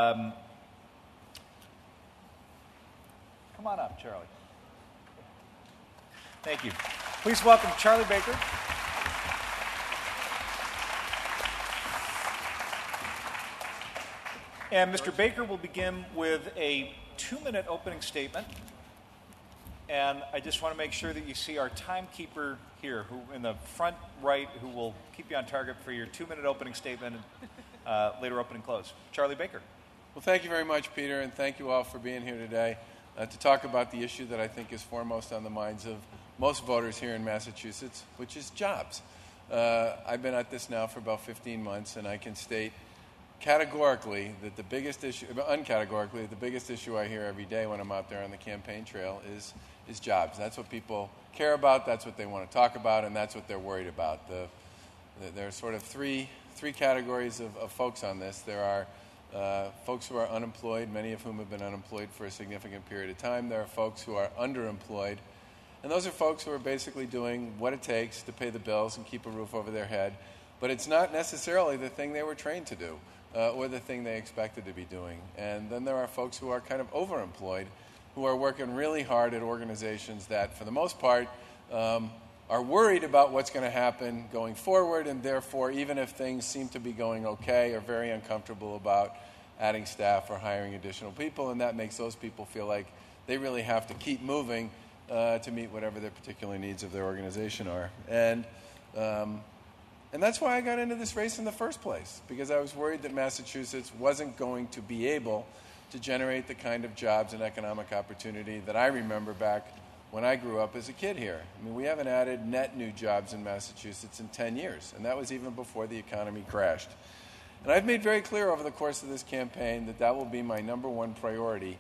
Come on up, Charlie. Thank you. Please welcome Charlie Baker. And Mr. Baker will begin with a 2-minute opening statement. And I just want to make sure that you see our timekeeper here, who in the front right, who will keep you on target for your 2-minute opening statement and later opening close. Charlie Baker. Well, thank you very much, Peter, and thank you all for being here today to talk about the issue that I think is foremost on the minds of most voters here in Massachusetts, which is jobs. I've been at this now for about 15 months, and I can state categorically that the biggest issue, uncategorically, the biggest issue I hear every day when I'm out there on the campaign trail is jobs. That's what people care about, that's what they want to talk about, and that's what they're worried about. There are sort of three categories of folks on this. There are folks who are unemployed, many of whom have been unemployed for a significant period of time. There are folks who are underemployed. And those are folks who are basically doing what it takes to pay the bills and keep a roof over their head. But it's not necessarily the thing they were trained to do or the thing they expected to be doing. And then there are folks who are kind of overemployed, who are working really hard at organizations that, for the most part, are worried about what's going to happen going forward, and therefore, even if things seem to be going okay, are very uncomfortable about adding staff or hiring additional people, and that makes those people feel like they really have to keep moving to meet whatever their particular needs of their organization are. And that's why I got into this race in the first place, because I was worried that Massachusetts wasn't going to be able to generate the kind of jobs and economic opportunity that I remember back when I grew up as a kid here. I mean, we haven't added net new jobs in Massachusetts in 10 years, and that was even before the economy crashed. And I've made very clear over the course of this campaign that that will be my number one priority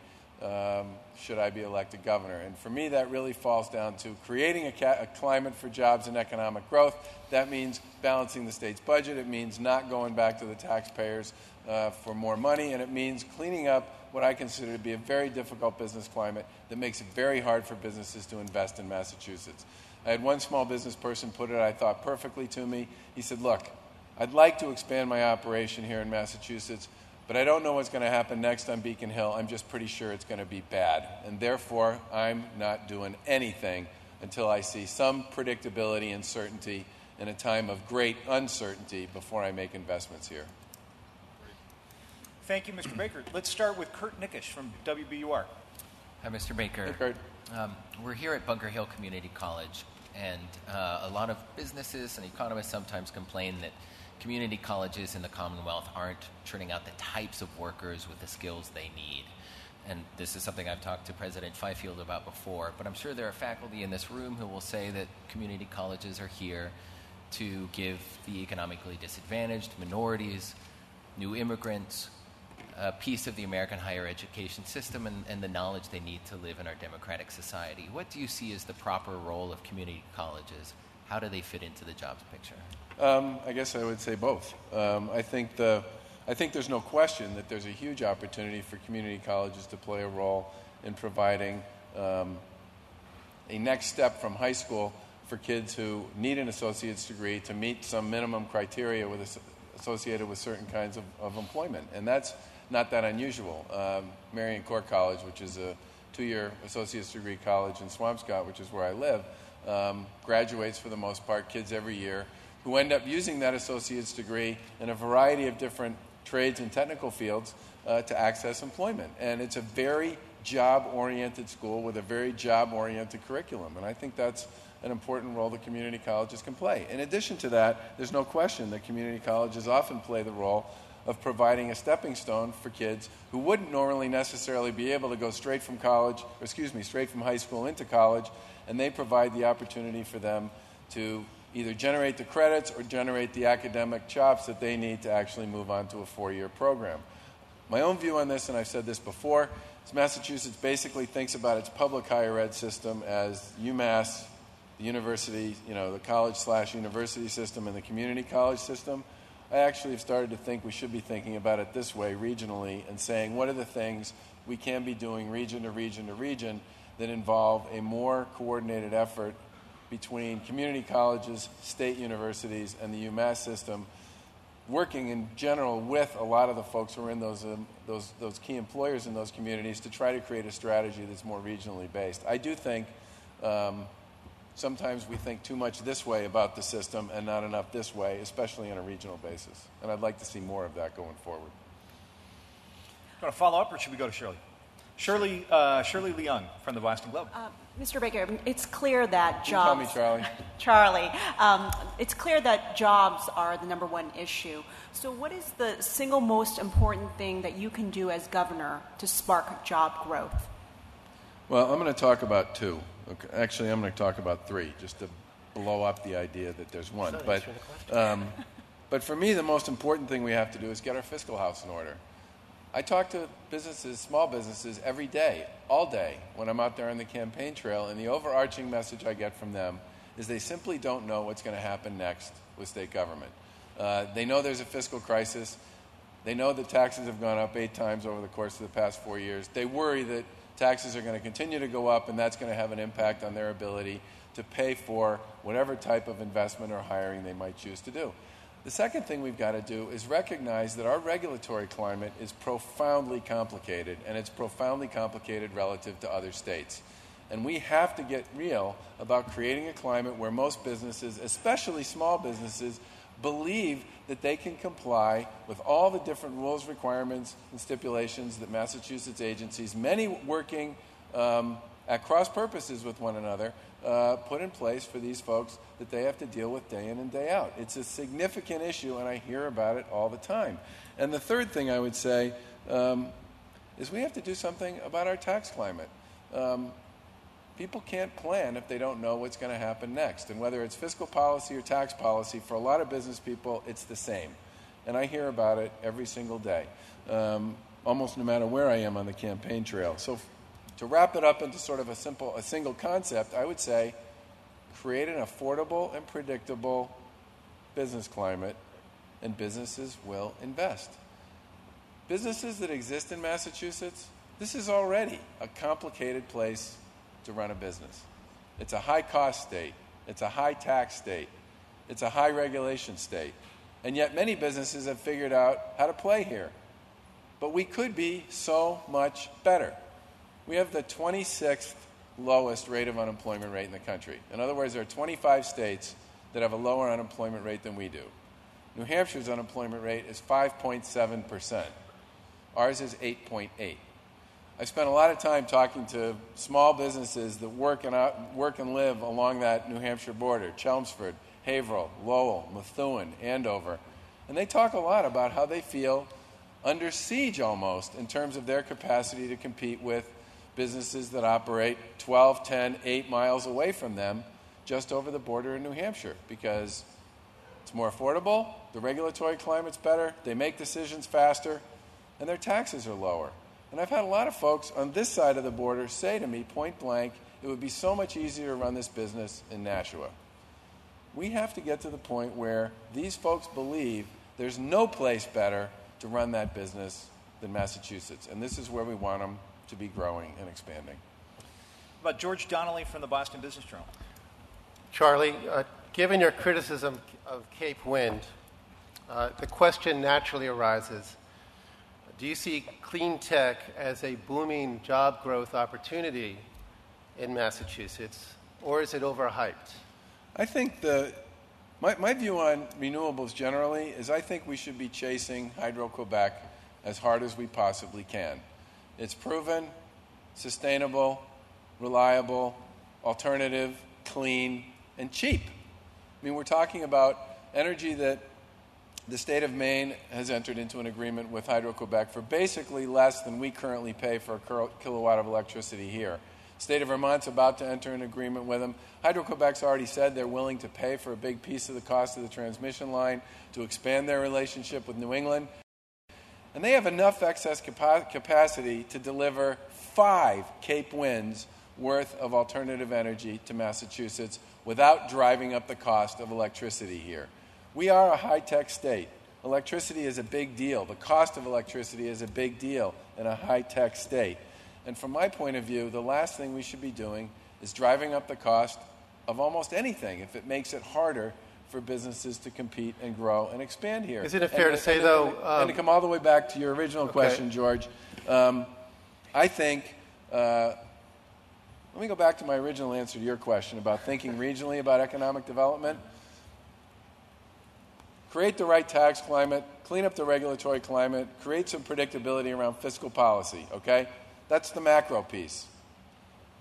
should I be elected governor. And for me, that really falls down to creating a climate for jobs and economic growth. That means balancing the state's budget. It means not going back to the taxpayers for more money, and it means cleaning up what I consider to be a very difficult business climate that makes it very hard for businesses to invest in Massachusetts. I had one small business person put it, I thought, perfectly to me. He said, look, I'd like to expand my operation here in Massachusetts, but I don't know what's going to happen next on Beacon Hill. I'm just pretty sure it's going to be bad. And therefore, I'm not doing anything until I see some predictability and certainty in a time of great uncertainty before I make investments here. Thank you, Mr. Baker. Let's start with Kurt Nickish from WBUR. Hi, Mr. Baker. Hey, Kurt. We're here at Bunker Hill Community College, and a lot of businesses and economists sometimes complain that community colleges in the Commonwealth aren't turning out the types of workers with the skills they need. And this is something I've talked to President Fifield about before, but I'm sure there are faculty in this room who will say that community colleges are here to give the economically disadvantaged, minorities, new immigrants, a piece of the American higher education system and the knowledge they need to live in our democratic society. What do you see as the proper role of community colleges? How do they fit into the jobs picture? I guess I would say both. I think there's no question that there's a huge opportunity for community colleges to play a role in providing a next step from high school for kids who need an associate's degree to meet some minimum criteria associated with certain kinds of employment. And that's not that unusual. Marion Court College, which is a 2-year associate's degree college in Swampscott, which is where I live, graduates for the most part kids every year who end up using that associate's degree in a variety of different trades and technical fields to access employment. And it's a very job-oriented school with a very job-oriented curriculum. And I think that's an important role that community colleges can play. In addition to that, there's no question that community colleges often play the role of providing a stepping stone for kids who wouldn't normally necessarily be able to go straight from high school into college, and they provide the opportunity for them to either generate the credits or generate the academic chops that they need to actually move on to a 4-year program. My own view on this, and I've said this before, is Massachusetts basically thinks about its public higher ed system as UMass, the university, the college/university system, and the community college system. I actually have started to think we should be thinking about it this way regionally and saying what are the things we can be doing region to region to region that involve a more coordinated effort between community colleges, state universities, and the UMass system working in general with a lot of the folks who are in those key employers in those communities to try to create a strategy that's more regionally based. I do think sometimes we think too much this way about the system and not enough this way, especially on a regional basis. And I'd like to see more of that going forward. Want to follow up, or should we go to Shirley? Shirley Leung from the Boston Globe. Mr. Baker, it's clear that You can call me jobs... Charlie. Charlie. It's clear that jobs are the number one issue. So what is the single most important thing that you can do as governor to spark job growth? Well, I'm going to talk about two. Okay. Actually, I'm going to talk about three, just to blow up the idea that there's one. But for me, the most important thing we have to do is get our fiscal house in order. I talk to businesses, small businesses, every day, all day, when I'm out there on the campaign trail, and the overarching message I get from them is they simply don't know what's going to happen next with state government. They know there's a fiscal crisis. They know that taxes have gone up 8 times over the course of the past 4 years. They worry that taxes are going to continue to go up, and that's going to have an impact on their ability to pay for whatever type of investment or hiring they might choose to do. The second thing we've got to do is recognize that our regulatory climate is profoundly complicated, and it's profoundly complicated relative to other states. And we have to get real about creating a climate where most businesses, especially small businesses, believe that they can comply with all the different rules, requirements, and stipulations that Massachusetts agencies, many working at cross purposes with one another, put in place for these folks that they have to deal with day in and day out. It's a significant issue, and I hear about it all the time. And the third thing I would say is we have to do something about our tax climate. People can't plan if they don't know what's going to happen next. And whether it's fiscal policy or tax policy, for a lot of business people, it's the same. And I hear about it every single day, almost no matter where I am on the campaign trail. So to wrap it up into sort of a single concept, I would say create an affordable and predictable business climate, and businesses will invest. Businesses that exist in Massachusetts, this is already a complicated place to run a business. It's a high-cost state. It's a high-tax state. It's a high-regulation state. And yet many businesses have figured out how to play here. But we could be so much better. We have the 26th lowest rate of unemployment rate in the country. In other words, there are 25 states that have a lower unemployment rate than we do. New Hampshire's unemployment rate is 5.7%. Ours is 8.8%. I spent a lot of time talking to small businesses that work and live along that New Hampshire border, Chelmsford, Haverhill, Lowell, Methuen, Andover. And they talk a lot about how they feel under siege almost in terms of their capacity to compete with businesses that operate 12, 10, 8 miles away from them just over the border in New Hampshire, because it's more affordable, the regulatory climate's better, they make decisions faster, and their taxes are lower. And I've had a lot of folks on this side of the border say to me point blank, it would be so much easier to run this business in Nashua. We have to get to the point where these folks believe there's no place better to run that business than Massachusetts, and this is where we want them to be growing and expanding. How about George Donnelly from the Boston Business Journal? Charlie, given your criticism of Cape Wind, the question naturally arises, do you see clean tech as a booming job growth opportunity in Massachusetts, or is it overhyped? I think my view on renewables generally is I think we should be chasing Hydro-Quebec as hard as we possibly can. It's proven, sustainable, reliable, alternative, clean, and cheap. I mean, we're talking about energy that the state of Maine has entered into an agreement with Hydro-Quebec for basically less than we currently pay for a kilowatt of electricity here. The state of Vermont's about to enter an agreement with them. Hydro-Quebec's already said they're willing to pay for a big piece of the cost of the transmission line to expand their relationship with New England. And they have enough excess capacity to deliver 5 Cape Winds worth of alternative energy to Massachusetts without driving up the cost of electricity here. We are a high-tech state. Electricity is a big deal. The cost of electricity is a big deal in a high-tech state. And from my point of view, the last thing we should be doing is driving up the cost of almost anything if it makes it harder for businesses to compete and grow and expand here. Isn't it fair to say, though... and to come all the way back to your original question, George, I think... let me go back to my original answer to your question about thinking regionally about economic development. Create the right tax climate, clean up the regulatory climate, create some predictability around fiscal policy, okay? That's the macro piece.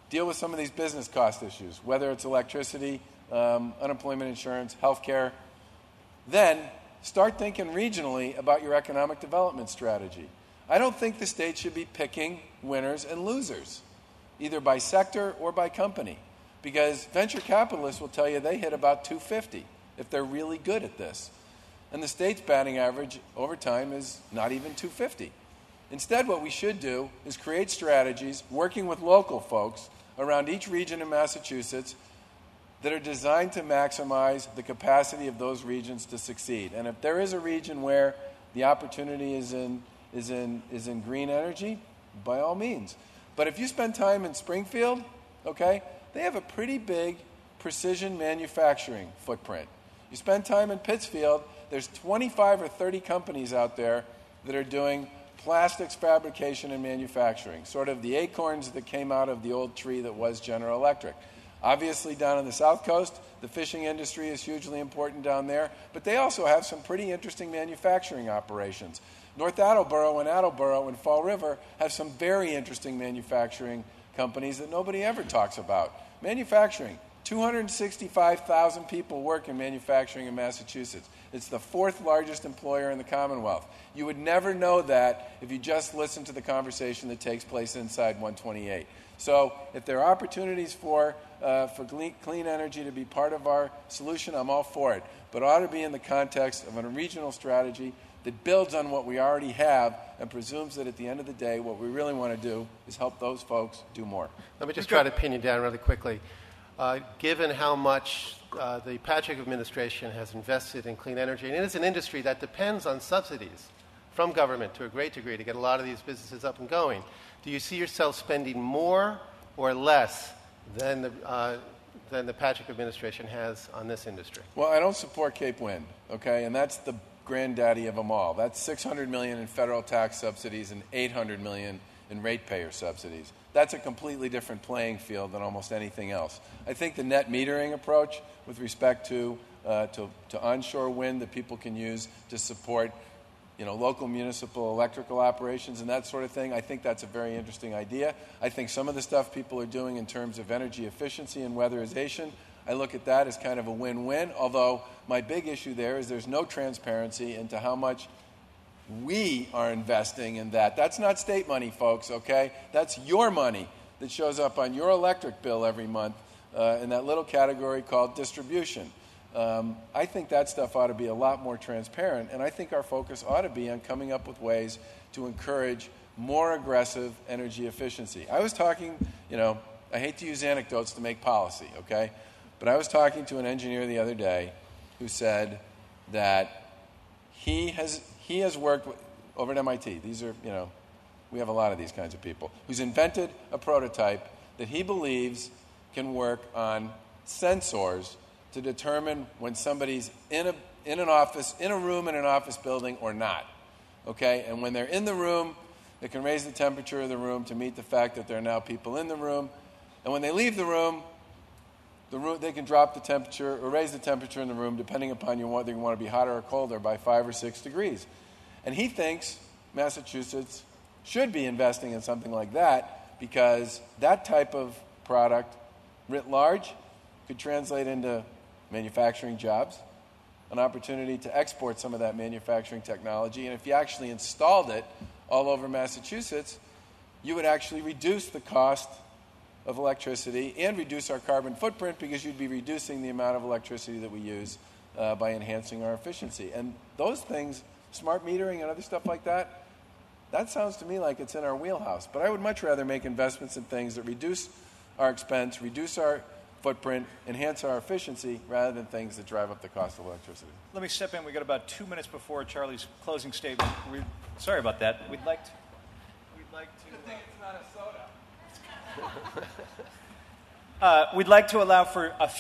Deal with some of these business cost issues, whether it's electricity, unemployment insurance, healthcare. Then start thinking regionally about your economic development strategy. I don't think the state should be picking winners and losers, either by sector or by company, because venture capitalists will tell you they hit about 250 if they're really good at this. And the state's batting average over time is not even 250. Instead, what we should do is create strategies, working with local folks around each region in Massachusetts, that are designed to maximize the capacity of those regions to succeed. And if there is a region where the opportunity is in green energy, by all means. But if you spend time in Springfield, okay, they have a pretty big precision manufacturing footprint. You spend time in Pittsfield, there's 25 or 30 companies out there that are doing plastics fabrication and manufacturing, sort of the acorns that came out of the old tree that was General Electric. Obviously, down on the South Coast, the fishing industry is hugely important down there, but they also have some pretty interesting manufacturing operations. North Attleboro and Fall River have some very interesting manufacturing companies that nobody ever talks about. Manufacturing. 265,000 people work in manufacturing in Massachusetts. It's the fourth largest employer in the Commonwealth. You would never know that if you just listen to the conversation that takes place inside 128. So if there are opportunities for clean energy to be part of our solution, I'm all for it. But it ought to be in the context of a regional strategy that builds on what we already have and presumes that at the end of the day, what we really want to do is help those folks do more. Let me just try to pin you down really quickly. Given how much the Patrick administration has invested in clean energy, and it is an industry that depends on subsidies from government to a great degree to get a lot of these businesses up and going, do you see yourself spending more or less than the Patrick administration has on this industry? Well, I don't support Cape Wind, okay? And that's the granddaddy of them all. That's $600 million in federal tax subsidies and $800 million in ratepayer subsidies. That's a completely different playing field than almost anything else. I think the net metering approach with respect to onshore wind that people can use to support local municipal electrical operations and that sort of thing, I think that's a very interesting idea. I think some of the stuff people are doing in terms of energy efficiency and weatherization, I look at that as kind of a win-win, although my big issue there is there's no transparency into how much we are investing in that. That's not state money, folks, okay? That's your money that shows up on your electric bill every month in that little category called distribution. I think that stuff ought to be a lot more transparent, and I think our focus ought to be on coming up with ways to encourage more aggressive energy efficiency. I was talking, I hate to use anecdotes to make policy, okay? But I was talking to an engineer the other day who said that he has worked over at MIT. These are, we have a lot of these kinds of people, who's invented a prototype that he believes can work on sensors to determine when somebody's in a room in an office building or not. Okay? And when they're in the room, it can raise the temperature of the room to meet the fact that there are now people in the room. And when they leave the room, they can drop the temperature or raise the temperature in the room depending upon whether you want to be hotter or colder by 5 or 6 degrees. And he thinks Massachusetts should be investing in something like that because that type of product, writ large, could translate into manufacturing jobs, an opportunity to export some of that manufacturing technology. And if you actually installed it all over Massachusetts, you would actually reduce the cost of electricity and reduce our carbon footprint because you'd be reducing the amount of electricity that we use by enhancing our efficiency. And those things, smart metering and other stuff like that, that sounds to me like it's in our wheelhouse. But I would much rather make investments in things that reduce our expense, reduce our footprint, enhance our efficiency, rather than things that drive up the cost of electricity. Let me step in. We got about 2 minutes before Charlie's closing statement. Sorry about that. We'd like to. Good thing it's not a soda. We'd like to allow for a few